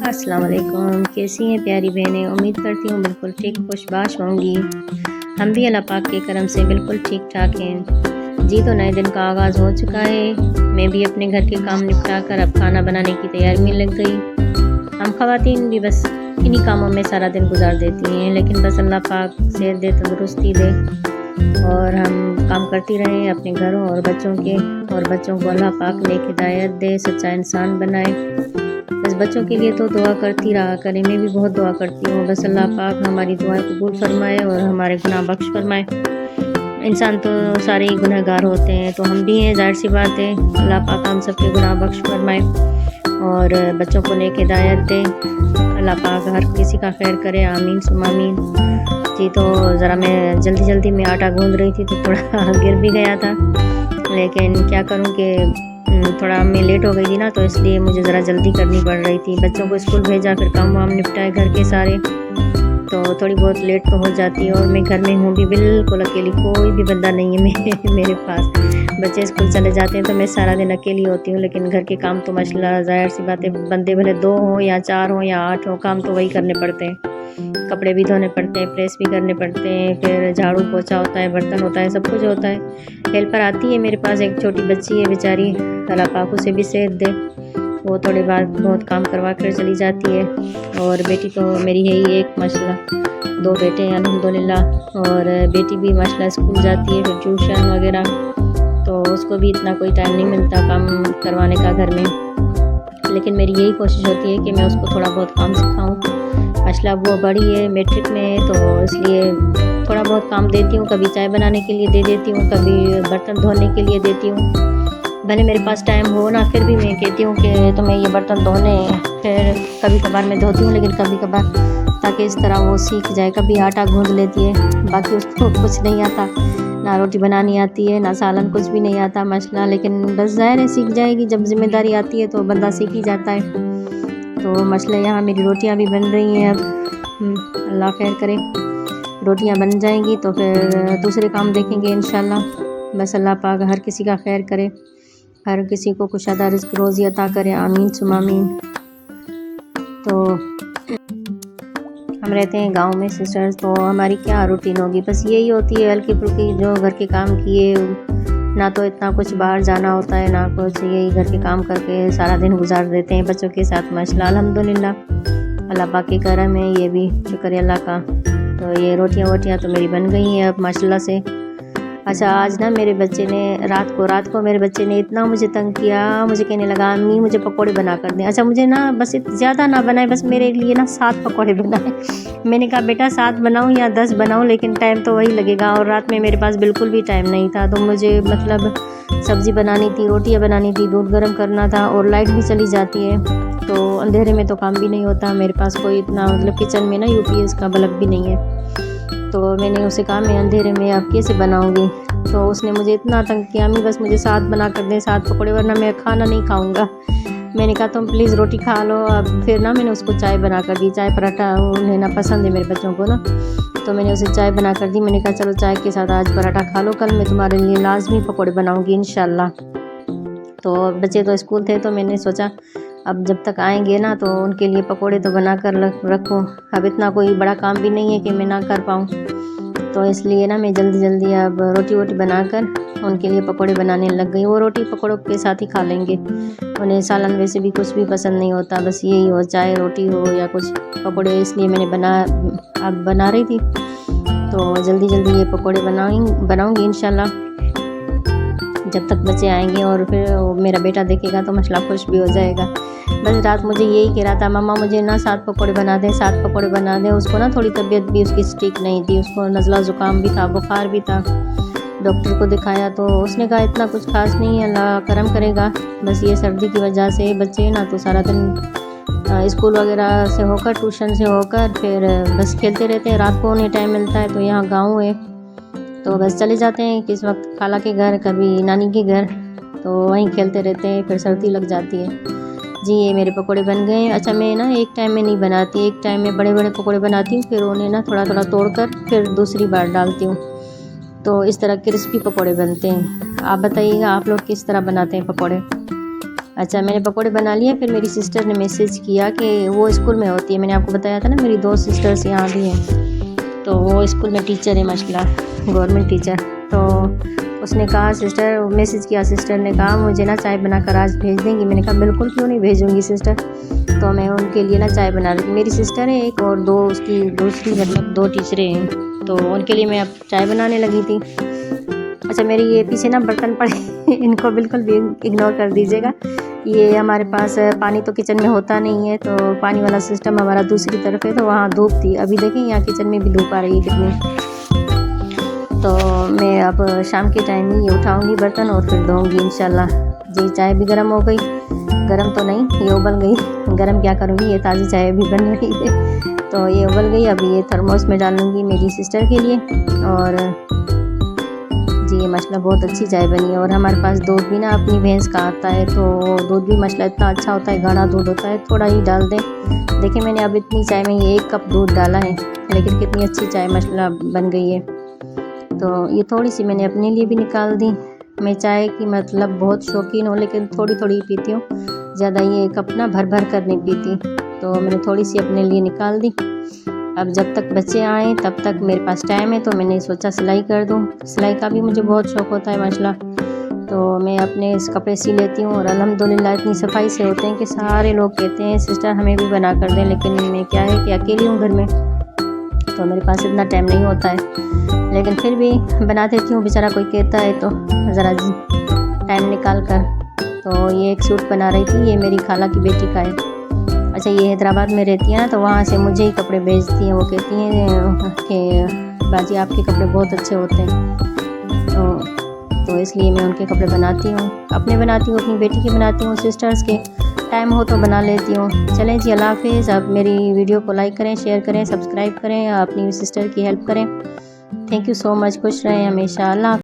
अस्सलाम वालेकुम। कैसी हैं प्यारी बहनें? उम्मीद करती हूँ बिल्कुल ठीक खुशबाश होंगी। हम भी अल्लाह पाक के करम से बिल्कुल ठीक ठाक हैं जी। तो नए दिन का आगाज़ हो चुका है। मैं भी अपने घर के काम निपटा कर अब खाना बनाने की तैयारी में लग गई। हम ख़वातीन भी बस इन्हीं कामों में सारा दिन गुजार देती हैं, लेकिन बस अल्लाह पाक सेहत दे, तंदुरुस्ती दे और हम काम करती रहें अपने घरों और बच्चों के, और बच्चों को अल्लाह पाक नेक हिदायत दे, सच्चा इंसान बनाए। बस बच्चों के लिए तो दुआ करती रहा करें। मैं भी बहुत दुआ करती हूँ, बस अल्लाह पाक हमारी दुआएं कबूल फरमाए और हमारे गुनाह बख्श फरमाए। इंसान तो सारे ही गुनहगार होते हैं, तो हम भी हैं, जाहिर सी बात है। अल्लाह पाक हम सब के गुनाह बख्श फरमाए और बच्चों को नेक हिदायत दे। अल्लाह पाक हर किसी का खैर करे, आमीन सुम्मा आमीन जी। तो ज़रा मैं जल्दी में आटा गूँध रही थी तो थोड़ा गिर भी गया था, लेकिन क्या करूँ कि थोड़ा मैं लेट हो गई थी ना, तो इसलिए मुझे ज़रा जल्दी करनी पड़ रही थी। बच्चों को स्कूल भेजा, फिर काम वाम निपटाए घर के सारे, तो थोड़ी बहुत लेट तो हो जाती है। और मैं घर में हूँ भी बिल्कुल अकेली, कोई भी बंदा नहीं है मेरे पास। बच्चे स्कूल चले जाते हैं तो मैं सारा दिन अकेली होती हूँ, लेकिन घर के काम तो माशाल्लाह ज़ाहिर सी बात है, बंदे भले 2 हों या 4 हों या 8 हों, काम तो वही करने पड़ते हैं। कपड़े भी धोने पड़ते हैं, प्रेस भी करने पड़ते हैं, फिर झाड़ू पोछा होता है, बर्तन होता है, सब कुछ होता है। हेल्पर आती है मेरे पास, एक छोटी बच्ची है बेचारी, अल्लाह पाक उसे भी सेहत दे, वो थोड़ी बहुत काम करवा कर चली जाती है। और बेटी तो मेरी है ही एक माशाल्लाह, 2 बेटे हैं अल्हम्दुलिल्लाह। और बेटी भी माशाल्लाह स्कूल जाती है, फिर ट्यूशन वगैरह, तो उसको भी इतना कोई टाइम नहीं मिलता काम करवाने का घर में। लेकिन मेरी यही कोशिश होती है कि मैं उसको थोड़ा बहुत काम सिखाऊँ। माशाल्लाह वो बड़ी है, मैट्रिक में है, तो इसलिए थोड़ा बहुत काम देती हूँ। कभी चाय बनाने के लिए दे देती हूँ, कभी बर्तन धोने के लिए देती हूँ। भले मेरे पास टाइम हो ना, फिर भी मैं कहती हूँ कि तुम्हें ये बर्तन धोने। फिर कभी कभार मैं धोती हूँ, लेकिन कभी कभार, ताकि इस तरह वो सीख जाए। कभी आटा गूँध लेती है, बाकी उसको कुछ नहीं आता, ना रोटी बनानी आती है, ना सालन, कुछ भी नहीं आता माशाल्लाह। लेकिन बस ज़ाहिर है सीख जाएगी, जब जिम्मेदारी आती है तो बंदा सीख ही जाता है। तो माशाल्लाह यहाँ मेरी रोटियाँ भी बन रही हैं अब, अल्लाह खैर करे। रोटियाँ बन जाएंगी तो फिर दूसरे काम देखेंगे इंशाल्लाह। बस अल्लाह पाक हर किसी का खैर करे, हर किसी को कुशादा रिज़्क़ रोज़ी अता करे, आमीन सुम्मा आमीन। तो हम रहते हैं गांव में सिस्टर्स, तो हमारी क्या रूटीन होगी, बस यही होती है हल्की फुल्की जो घर के काम किए, ना तो इतना कुछ बाहर जाना होता है ना कुछ, यही घर के काम करके सारा दिन गुजार देते हैं बच्चों के साथ माशाल्लाह अल्हम्दुलिल्लाह। अल्लाह पाक के करम है, ये भी शुक्र है अल्लाह का। तो ये रोटियां तो मेरी बन गई हैं अब माशाल्लाह से। अच्छा, आज ना मेरे बच्चे ने रात को मेरे बच्चे ने इतना मुझे तंग किया, मुझे कहने लगा अम्मी मुझे पकोड़े बना कर दें। अच्छा, मुझे ना बस ज़्यादा ना बनाए, बस मेरे लिए ना 7 पकोड़े बनाए। मैंने कहा बेटा 7 बनाऊं या 10 बनाऊं, लेकिन टाइम तो वही लगेगा। और रात में मेरे पास बिल्कुल भी टाइम नहीं था, तो मुझे मतलब सब्ज़ी बनानी थी, रोटियाँ बनानी थी, दूध गर्म करना था, और लाइट भी चली जाती है, तो अंधेरे में तो काम भी नहीं होता। मेरे पास कोई इतना मतलब किचन में ना UPS का बल्ब भी नहीं है, तो मैंने उसे कहा मैं अंधेरे में अब कैसे बनाऊंगी। तो उसने मुझे इतना तंग किया, अम्मी बस मुझे 7 बना कर दें, 7 पकौड़े, वरना मैं खाना नहीं खाऊंगा। मैंने कहा तुम प्लीज़ रोटी खा लो। अब फिर ना मैंने उसको चाय बना कर दी, चाय पराठा उन्हें ना पसंद है मेरे बच्चों को ना, तो मैंने उसे चाय बना कर दी। मैंने कहा चलो चाय के साथ आज पराठा खा लो, कल मैं तुम्हारे लिए लाजमी पकौड़े बनाऊँगी इंशाल्लाह। तो बच्चे तो स्कूल थे, तो मैंने सोचा अब जब तक आएंगे ना तो उनके लिए पकोड़े तो बना कर रखूँ। अब इतना कोई बड़ा काम भी नहीं है कि मैं ना कर पाऊँ, तो इसलिए ना मैं जल्दी अब रोटी बनाकर उनके लिए पकोड़े बनाने लग गई। वो रोटी पकोड़ों के साथ ही खा लेंगे, उन्हें सालन वैसे भी कुछ भी पसंद नहीं होता, बस यही हो, चाहे रोटी हो या कुछ पकोड़े। इसलिए मैंने अब बना रही थी, तो जल्दी ये पकोड़े बनाऊँगी इंशाल्लाह जब तक बच्चे आएंगे। और फिर मेरा बेटा देखेगा तो माशाल्लाह खुश भी हो जाएगा। बस रात मुझे यही कह रहा था, मम्मा मुझे ना 7 पकौड़े बना दें, 7 पकौड़े बना दें। उसको ना थोड़ी तबीयत भी उसकी ठीक नहीं थी, उसको नज़ला ज़ुकाम भी था, बुखार भी था। डॉक्टर को दिखाया तो उसने कहा इतना कुछ खास नहीं है, अल्लाह करम करेगा, बस ये सर्दी की वजह से। बच्चे ना तो सारा दिन स्कूल वगैरह से होकर, ट्यूशन से होकर, फिर बस खेलते रहते हैं, रात को उन्हें टाइम मिलता है। तो यहाँ गाँव है, तो बस चले जाते हैं किस वक्त खाला के घर, कभी नानी के घर, तो वहीं खेलते रहते हैं, फिर सर्दी लग जाती है जी। ये मेरे पकोड़े बन गए हैं। अच्छा, मैं ना एक टाइम में नहीं बनाती, एक टाइम में बड़े पकोड़े बनाती हूँ, फिर उन्हें ना थोड़ा तोड़कर फिर दूसरी बार डालती हूँ, तो इस तरह क्रिस्पी पकोड़े बनते हैं। आप बताइएगा आप लोग किस तरह बनाते हैं पकोड़े? अच्छा, मैंने पकौड़े बना लिए। फिर मेरी सिस्टर ने मैसेज किया कि वो स्कूल में होती है, मैंने आपको बताया था ना मेरी 2 सिस्टर्स यहाँ भी हैं, तो वो स्कूल में टीचर है माशाल्लाह, गवर्नमेंट टीचर। तो उसने कहा, सिस्टर मैसेज किया, सिस्टर ने कहा मुझे ना चाय बनाकर आज भेज देंगी। मैंने कहा बिल्कुल, क्यों नहीं भेजूँगी सिस्टर। तो मैं उनके लिए ना चाय बना रही थी। मेरी सिस्टर है एक, और 2 उसकी दूसरी मतलब 2 टीचरें हैं, तो उनके लिए मैं अब चाय बनाने लगी थी। अच्छा, मेरे ये पीछे ना बर्तन पड़े इनको बिल्कुल भी इग्नोर कर दीजिएगा। ये हमारे पास पानी तो किचन में होता नहीं है, तो पानी वाला सिस्टम हमारा दूसरी तरफ है, तो वहाँ धूप थी। अभी देखें यहाँ किचन में भी धूप आ रही है कितनी। तो मैं अब शाम के टाइम ही ये उठाऊँगी बर्तन और फिर धोऊँगी इंशाल्लाह। जी, चाय भी गर्म हो गई, गर्म तो नहीं, ये उबल गई। गर्म क्या करूँगी, ये ताज़ी चाय भी बन रही है, तो ये उबल गई। अब ये थर्मोस में डालूँगी मेरी सिस्टर के लिए। और जी, ये माशाल्लाह बहुत अच्छी चाय बनी है। और हमारे पास दूध भी ना अपनी भैंस का आता है, तो दूध भी माशाल्लाह इतना अच्छा होता है, गाढ़ा दूध होता है, थोड़ा ही डाल दें। देखिए मैंने अब इतनी चाय में ये 1 कप दूध डाला है, लेकिन कितनी अच्छी चाय माशाल्लाह बन गई है। तो ये थोड़ी सी मैंने अपने लिए भी निकाल दी। मैं चाय की मतलब बहुत शौकीन हूँ, लेकिन थोड़ी थोड़ी पीती हूँ, ज़्यादा ये कप ना भर भर कर नहीं पीती। तो मैंने थोड़ी सी अपने लिए निकाल दी। अब जब तक बच्चे आए तब तक मेरे पास टाइम है, तो मैंने सोचा सिलाई कर दूँ। सिलाई का भी मुझे बहुत शौक़ होता है माशाल्लाह, तो मैं अपने इस कपड़े सी लेती हूँ। और अल्हम्दुलिल्लाह इतनी सफाई से होते हैं कि सारे लोग कहते हैं सिस्टर हमें भी बना कर दें, लेकिन मैं क्या है कि अकेली हूँ घर में, तो मेरे पास इतना टाइम नहीं होता है, लेकिन फिर भी बना देती हूँ। बेचारा कोई कहता है तो ज़रा टाइम निकाल कर। तो ये एक सूट बना रही थी, ये मेरी खाला की बेटी का है। अच्छा, ये हैदराबाद में रहती है ना, तो वहाँ से मुझे ही कपड़े भेजती हैं। वो कहती हैं कि बाजी आपके कपड़े बहुत अच्छे होते हैं, तो इसलिए मैं उनके कपड़े बनाती हूँ, अपने बनाती हूँ, अपनी बेटी के बनाती हूँ, सिस्टर्स के टाइम हो तो बना लेती हूँ। चलें जी, अल्लाह हाफ़िज़। आप मेरी वीडियो को लाइक करें, शेयर करें, सब्सक्राइब करें, अपनी सिस्टर की हेल्प करें। Thank you so much. खुश रहें हमेशा। अल्लाह।